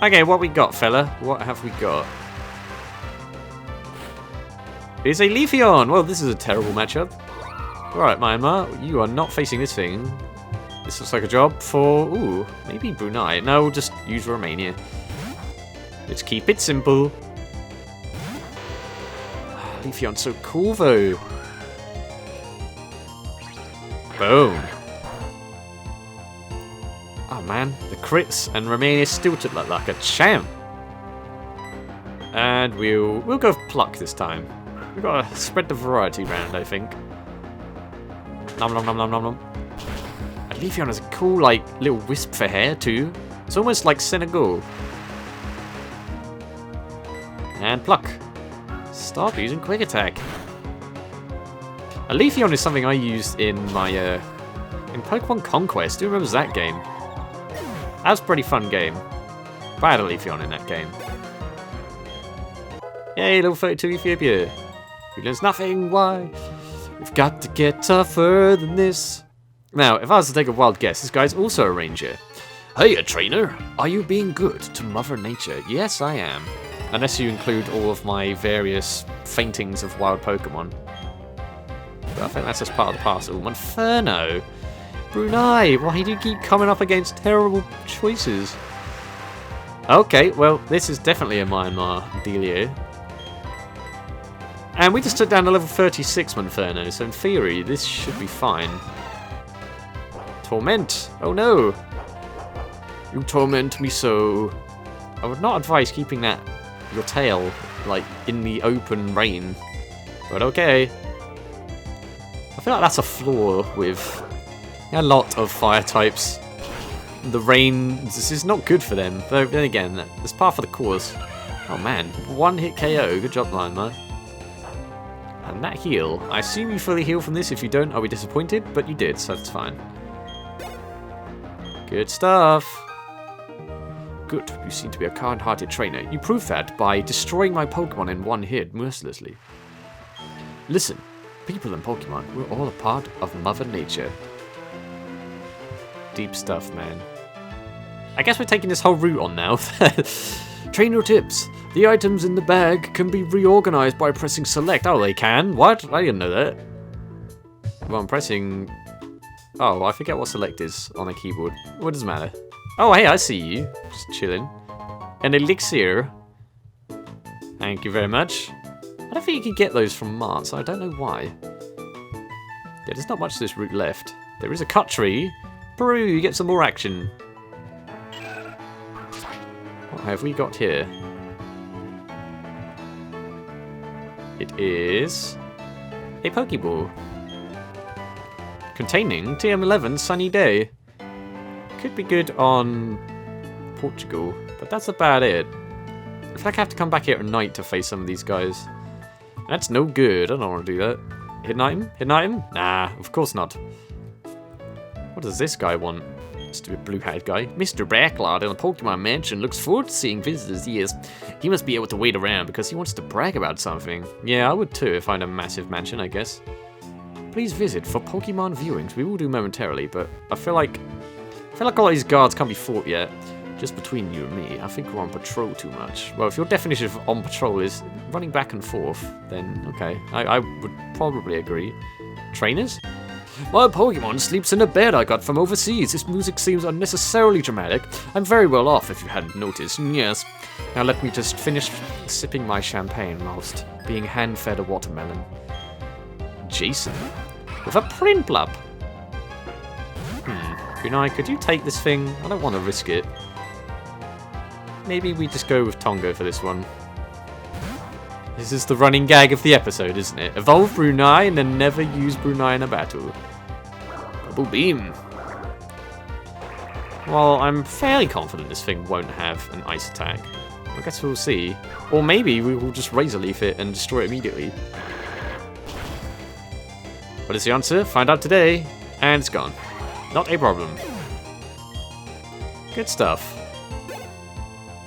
Okay, what we got, fella? What have we got? It's a Leafeon! Well, this is a terrible matchup. Alright, Myanmar, you are not facing this thing. This looks like a job for... Ooh, maybe Brunei. No, we'll just use Romania. Let's keep it simple. Leafeon's so cool, though. Boom. Oh, man. The crits, and Romania still took that like a champ. And we'll go for pluck this time. We've got to spread the variety round, I think. Nom nom nom nom nom nom. And Leafeon has a cool, like, little wisp for hair, too. It's almost like Senegal. And pluck. Stop using quick attack. A Leafeon is something I used in my, in Pokemon Conquest. Who remembers that game? That was a pretty fun game. But I had a Leafeon in that game. Yay, level 32 Ethiopia. He learns nothing, why? We've got to get tougher than this. Now, if I was to take a wild guess, this guy's also a ranger. Hey, trainer. Are you being good to Mother Nature? Yes, I am. Unless you include all of my various faintings of wild Pokemon. But I think that's just part of the parcel. Monferno! Brunei! Why do you keep coming up against terrible choices? Okay, well, this is definitely a Myanmar dealio. And we just took down a level 36 Monferno, so in theory, this should be fine. Torment! Oh no! You torment me so. I would not advise keeping your tail, like, in the open rain. But okay. I feel like that's a flaw with a lot of fire types. The rain, this is not good for them. Though, then again, it's par for the course. Oh man, one hit KO. Good job, Lionma. And that heal. I assume you fully heal from this. If you don't, I'll be disappointed. But you did, so that's fine. Good stuff. Good. You seem to be a kind-hearted trainer. You proved that by destroying my Pokemon in one hit mercilessly. Listen, people and Pokemon, we're all a part of Mother Nature. Deep stuff, man. I guess we're taking this whole route on now. Trainer tips. The items in the bag can be reorganized by pressing select. Oh, they can? What? I didn't know that. Well, I'm pressing... Oh, I forget what select is on a keyboard. What does it matter? Oh, hey, I see you. Just chilling. An elixir. Thank you very much. I don't think you can get those from Mart, so I don't know why. Yeah, there's not much of this route left. There is a cut tree. Peru, you get some more action. What have we got here? It is a Pokeball. Containing TM11 Sunny Day. Could be good on Portugal, but that's about it. I feel like I have to come back here at night to face some of these guys. That's no good. I don't want to do that. Hidden item? Hidden item? Nah, of course not. What does this guy want? Stupid blue-haired guy. Mr. Backlot in the Pokemon Mansion looks forward to seeing visitors. He must be able to wait around because he wants to brag about something. Yeah, I would too if I had a massive mansion, I guess. Please visit for Pokemon viewings. We will do momentarily, but I feel like all these guards can't be fought yet. Just between you and me, I think we're on patrol too much. Well, if your definition of on patrol is running back and forth, then okay, I would probably agree. Trainers? My Pokemon sleeps in a bed I got from overseas. This music seems unnecessarily dramatic. I'm very well off, if you hadn't noticed. Yes. Now let me just finish sipping my champagne whilst being hand-fed a watermelon. Jason? With a Prinplup? Kunai, could you take this thing? I don't want to risk it. Maybe we just go with Tonga for this one. This is the running gag of the episode, isn't it? Evolve Brunei and then never use Brunei in a battle. Bubble Beam. Well, I'm fairly confident this thing won't have an ice attack. I guess we'll see. Or maybe we will just Razor Leaf it and destroy it immediately. What is the answer? Find out today. And it's gone. Not a problem. Good stuff.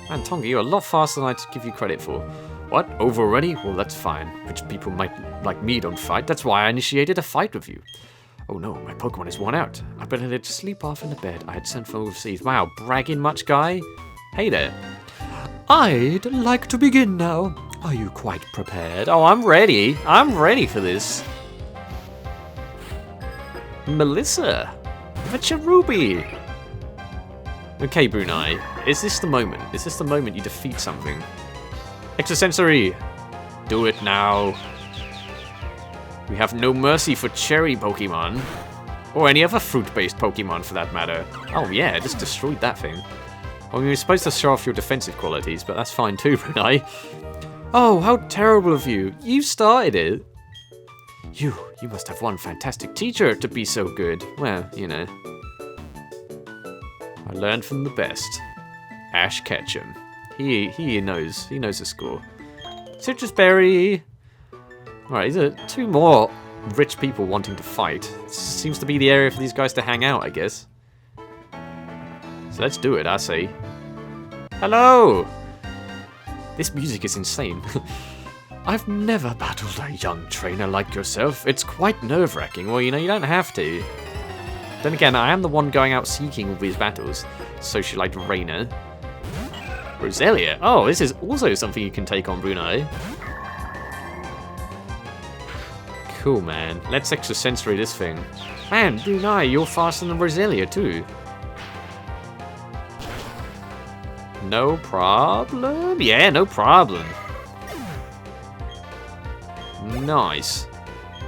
Man, Tonga, you're a lot faster than I give you credit for. What? Over already? Well, that's fine. Rich people like me don't fight. That's why I initiated a fight with you. Oh no, my Pokemon is worn out. I better let it sleep off in the bed I had sent from overseas. Wow, bragging much, guy? Hey there. I'd like to begin now. Are you quite prepared? Oh, I'm ready. I'm ready for this. Melissa. Ruby. Okay, Brunei. Is this the moment? Is this the moment you defeat something? Extrasensory. Do it now. We have no mercy for cherry Pokemon. Or any other fruit-based Pokemon for that matter. Oh yeah, just destroyed that thing. Well, you're supposed to show off your defensive qualities, but that's fine too, Brunei. Oh, how terrible of you. You started it. You must have one fantastic teacher to be so good. Well, you know. I learned from the best. Ash Ketchum. He knows the score. Citrus Berry. Alright, these are two more rich people wanting to fight. Seems to be the area for these guys to hang out, I guess. So let's do it, I say. Hello! This music is insane. I've never battled a young trainer like yourself. It's quite nerve-wracking. Well, you know, you don't have to. Then again, I am the one going out seeking all these battles. Socialite Rainer. Roselia. Oh, this is also something you can take on, Brunei. Cool, man. Let's extrasensory this thing. Man, Brunei, you're faster than Roselia, too. No problem? Yeah, no problem. Nice.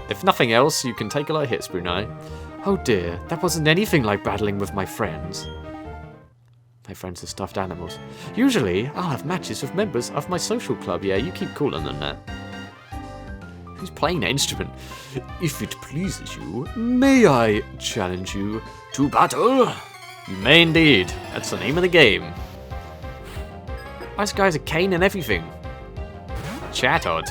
If nothing else, you can take a lot of hits, Brunei. Oh dear, that wasn't anything like battling with my friends. My friends are stuffed animals. Usually, I'll have matches with members of my social club. Yeah, you keep cooler than that. Who's playing the instrument? If it pleases you, may I challenge you to battle? You may indeed. That's the name of the game. This guy's a cane and everything. Chatot.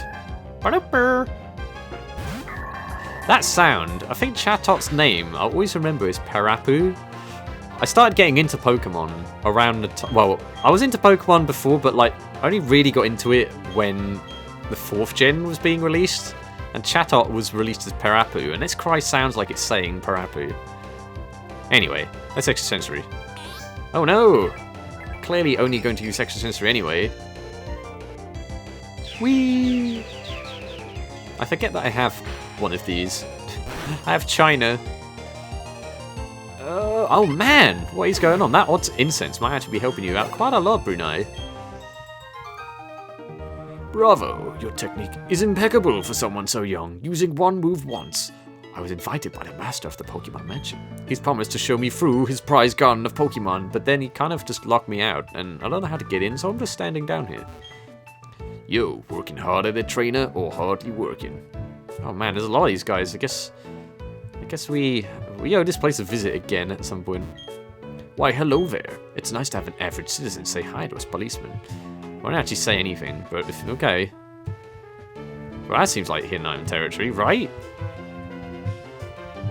That sound, I think Chatot's name, I always remember, is Parapu. I started getting into Pokemon around the time. Well, I was into Pokemon before, but like, I only really got into it when the 4th gen was being released. And Chatot was released as Parapu, and this cry sounds like it's saying Parapu. Anyway, that's extrasensory. Oh no! Clearly only going to use extrasensory anyway. Whee! I forget that I have one of these. I have China. Oh man, what is going on? That odd incense might actually be helping you out quite a lot, Brunei. Bravo, your technique is impeccable for someone so young, using one move once. I was invited by the master of the Pokemon Mansion. He's promised to show me through his prize garden of Pokemon, but then he kind of just locked me out, and I don't know how to get in, so I'm just standing down here. Yo, working hard at it, trainer, or hardly working? Oh man, there's a lot of these guys. I guess we owe this place a visit again at some point. Why, hello there. It's nice to have an average citizen say hi to us policemen. I won't actually say anything, but if okay. Well, that seems like Hidden Island territory, right?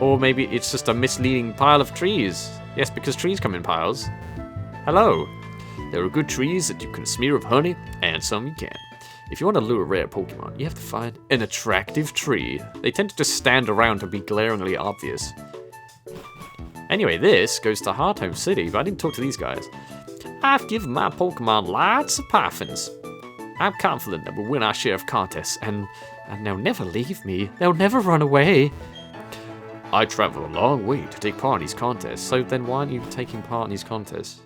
Or maybe it's just a misleading pile of trees. Yes, because trees come in piles. Hello. There are good trees that you can smear with honey, and some you can't. If you want to lure a rare Pokemon, you have to find an attractive tree. They tend to just stand around to be glaringly obvious. Anyway, this goes to Hearthome City, but I didn't talk to these guys. I've given my Pokemon lots of poffins. I'm confident that we'll win our share of contests, and they'll never leave me. They'll never run away. I travel a long way to take part in these contests, so then why aren't you taking part in these contests?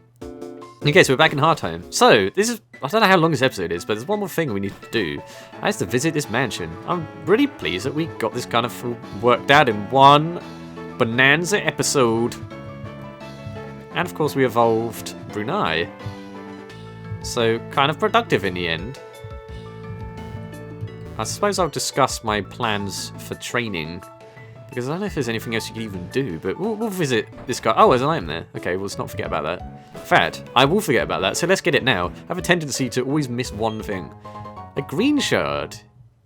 Okay, so we're back in Hearthome. So, this is, I don't know how long this episode is, but there's one more thing we need to do. I have to visit this mansion. I'm really pleased that we got this kind of worked out in one bonanza episode. And of course we evolved Brunei. So, kind of productive in the end. I suppose I'll discuss my plans for training. Because I don't know if there's anything else you can even do, but we'll visit this guy. Oh, there's an item there. Okay, well, let's not forget about that. In fact, I will forget about that, so let's get it now. I have a tendency to always miss one thing. A green shard.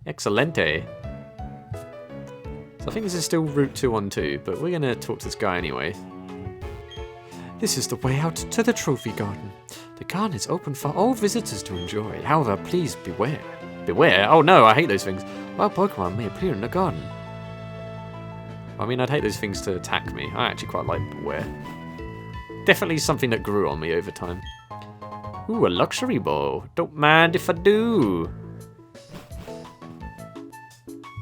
Excelente. So I think this is still Route 212, but we're going to talk to this guy anyway. This is the way out to the trophy garden. The garden is open for all visitors to enjoy. However, please beware. Beware. Oh no, I hate those things. Wild Pokemon may appear in the garden. I mean, I'd hate those things to attack me. I actually quite like Beware. Definitely something that grew on me over time. Ooh, a luxury bow. Don't mind if I do.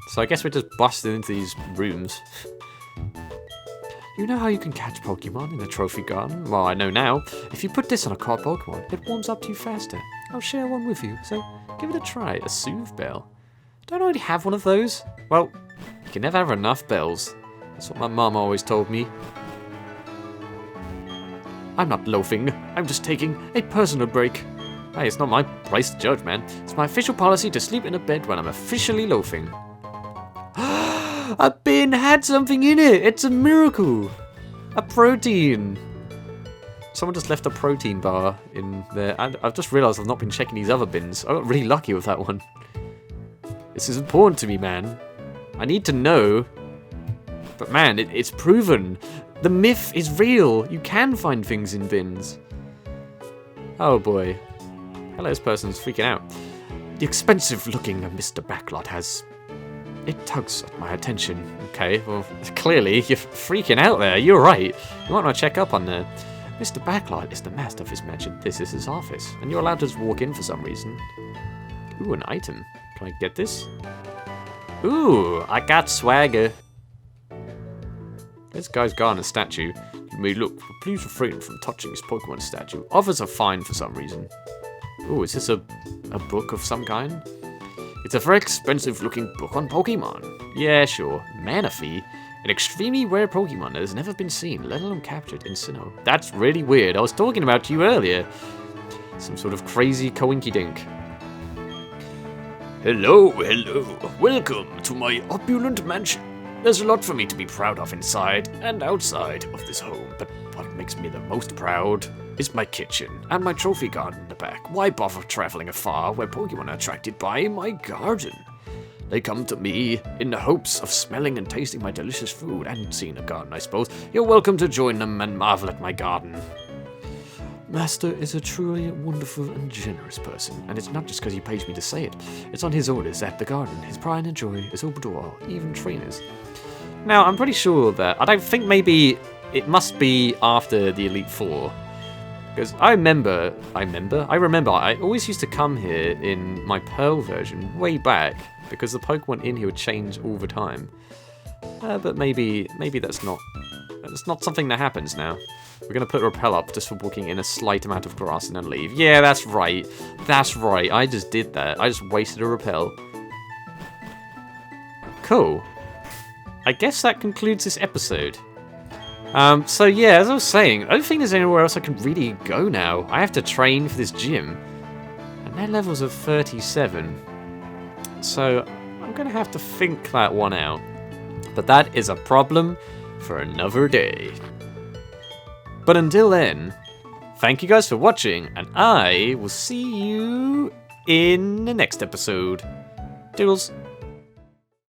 So I guess we're just busting into these rooms. You know how you can catch Pokemon in the trophy garden? Well, I know now. If you put this on a caught Pokemon, it warms up to you faster. I'll share one with you, so give it a try. A soothe bell. Don't I already have one of those? Well, you can never have enough bells. That's what my mom always told me. I'm not loafing. I'm just taking a personal break. Hey, it's not my place to judge, man. It's my official policy to sleep in a bed when I'm officially loafing. A bin had something in it. It's a miracle. A protein. Someone just left a protein bar in there. And I've just realised I've not been checking these other bins. I got really lucky with that one. This is important to me, man. I need to know. But man, it's proven. The myth is real. You can find things in bins. Oh boy. Hello, this person's freaking out. The expensive looking Mr. Backlot has... It tugs at my attention. Okay, well, clearly you're freaking out there. You're right. You might want to check up on there. Mr. Backlot is the master of his mansion. This is his office. And you're allowed to just walk in for some reason. Ooh, an item. Can I get this? Ooh, I got swagger. This guy's garden statue. You may look, but please refrain from touching his Pokemon statue. Others are fine for some reason. Ooh, is this a book of some kind? It's a very expensive looking book on Pokemon. Yeah, sure. Manaphy, an extremely rare Pokemon that has never been seen, let alone captured in Sinnoh. That's really weird. I was talking about you earlier. Some sort of crazy coinky-dink. Hello, hello. Welcome to my opulent mansion. There's a lot for me to be proud of inside and outside of this home, but what makes me the most proud is my kitchen and my trophy garden in the back. Why bother traveling afar where Pokemon are attracted by my garden? They come to me in the hopes of smelling and tasting my delicious food and seeing a garden, I suppose. You're welcome to join them and marvel at my garden. Master is a truly wonderful and generous person, and it's not just because he pays me to say it. It's on his orders that the garden, his pride and joy, is open to all, even trainers. Now, I'm pretty sure that... I don't think maybe it must be after the Elite Four. Because I remember, I always used to come here in my Pearl version way back, because the Pokemon in here would change all the time. But maybe that's not something that happens now. We're going to put a repel up just for walking in a slight amount of grass and then leave. Yeah, that's right. That's right. I just did that. I just wasted a repel. Cool. I guess that concludes this episode. So yeah, as I was saying, I don't think there's anywhere else I can really go now. I have to train for this gym. And their levels are 37. So I'm going to have to think that one out. But that is a problem for another day. But until then, thank you guys for watching, and I will see you in the next episode. Toodles.